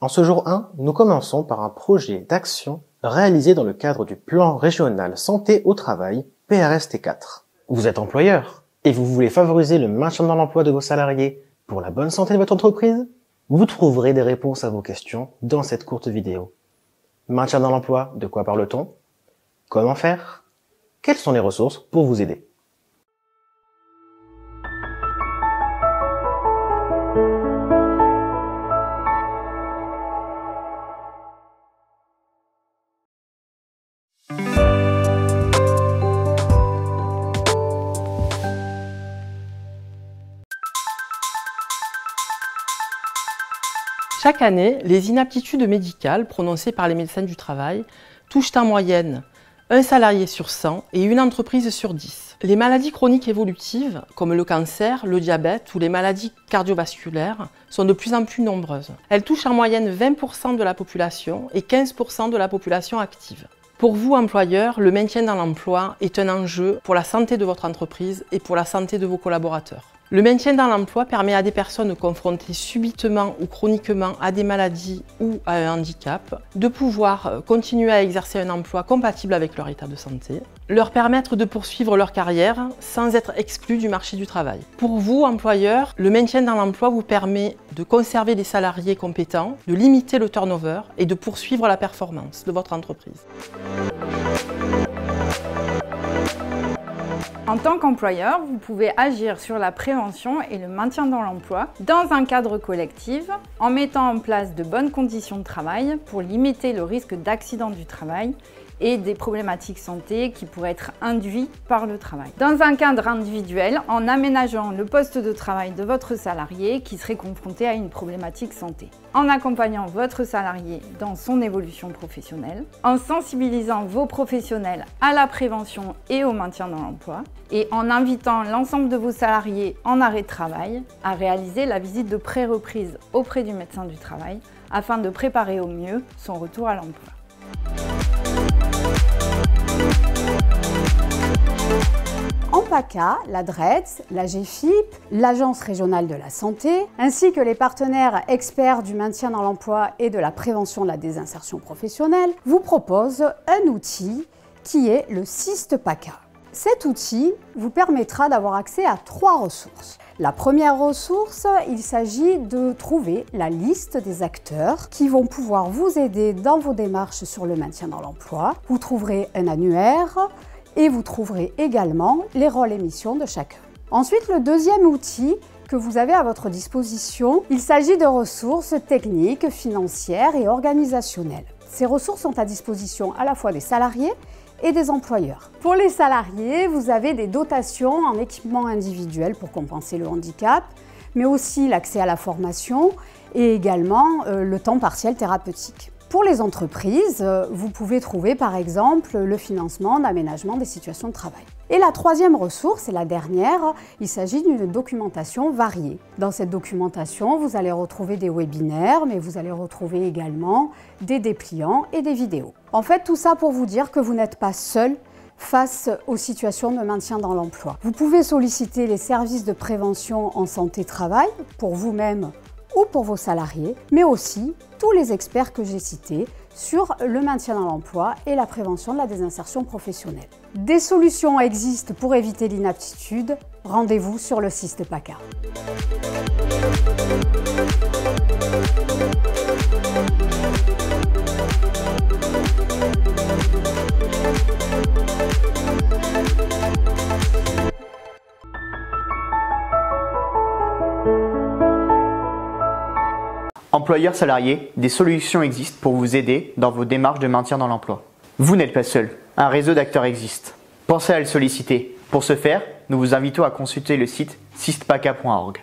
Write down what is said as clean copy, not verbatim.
En ce jour 1, nous commençons par un projet d'action réalisé dans le cadre du plan régional santé au travail PRST4. Vous êtes employeur et vous voulez favoriser le maintien dans l'emploi de vos salariés pour la bonne santé de votre entreprise? Vous trouverez des réponses à vos questions dans cette courte vidéo. Maintien dans l'emploi, de quoi parle-t-on? Comment faire? Quelles sont les ressources pour vous aider? Chaque année, les inaptitudes médicales prononcées par les médecins du travail touchent en moyenne un salarié sur 100 et une entreprise sur 10. Les maladies chroniques évolutives, comme le cancer, le diabète ou les maladies cardiovasculaires, sont de plus en plus nombreuses. Elles touchent en moyenne 20% de la population et 15% de la population active. Pour vous, employeur, le maintien dans l'emploi est un enjeu pour la santé de votre entreprise et pour la santé de vos collaborateurs. Le maintien dans l'emploi permet à des personnes confrontées subitement ou chroniquement à des maladies ou à un handicap de pouvoir continuer à exercer un emploi compatible avec leur état de santé, leur permettre de poursuivre leur carrière sans être exclus du marché du travail. Pour vous, employeur, le maintien dans l'emploi vous permet de conserver des salariés compétents, de limiter le turnover et de poursuivre la performance de votre entreprise. En tant qu'employeur, vous pouvez agir sur la prévention et le maintien dans l'emploi dans un cadre collectif en mettant en place de bonnes conditions de travail pour limiter le risque d'accident du travail et des problématiques santé qui pourraient être induits par le travail. Dans un cadre individuel, en aménageant le poste de travail de votre salarié qui serait confronté à une problématique santé, en accompagnant votre salarié dans son évolution professionnelle, en sensibilisant vos professionnels à la prévention et au maintien dans l'emploi, et en invitant l'ensemble de vos salariés en arrêt de travail à réaliser la visite de pré-reprise auprès du médecin du travail afin de préparer au mieux son retour à l'emploi. En PACA, la DREETS, la GFIP, l'Agence régionale de la santé, ainsi que les partenaires experts du maintien dans l'emploi et de la prévention de la désinsertion professionnelle, vous proposent un outil qui est le SIST PACA. Cet outil vous permettra d'avoir accès à 3 ressources. La première ressource, il s'agit de trouver la liste des acteurs qui vont pouvoir vous aider dans vos démarches sur le maintien dans l'emploi. Vous trouverez un annuaire et vous trouverez également les rôles et missions de chacun. Ensuite, le deuxième outil que vous avez à votre disposition, il s'agit de ressources techniques, financières et organisationnelles. Ces ressources sont à disposition à la fois des salariés et des employeurs. Pour les salariés, vous avez des dotations en équipement individuel pour compenser le handicap, mais aussi l'accès à la formation et également le temps partiel thérapeutique. Pour les entreprises, vous pouvez trouver par exemple le financement d'aménagement des situations de travail. Et la troisième ressource, et la dernière, il s'agit d'une documentation variée. Dans cette documentation, vous allez retrouver des webinaires, mais vous allez retrouver également des dépliants et des vidéos. En fait, tout ça pour vous dire que vous n'êtes pas seul face aux situations de maintien dans l'emploi. Vous pouvez solliciter les services de prévention en santé-travail pour vous-même ou pour vos salariés, mais aussi tous les experts que j'ai cités sur le maintien dans l'emploi et la prévention de la désinsertion professionnelle. Des solutions existent pour éviter l'inaptitude. Rendez-vous sur le SIST PACA. Employeurs salariés, des solutions existent pour vous aider dans vos démarches de maintien dans l'emploi. Vous n'êtes pas seul, un réseau d'acteurs existe. Pensez à le solliciter. Pour ce faire, nous vous invitons à consulter le site sistpaca.org.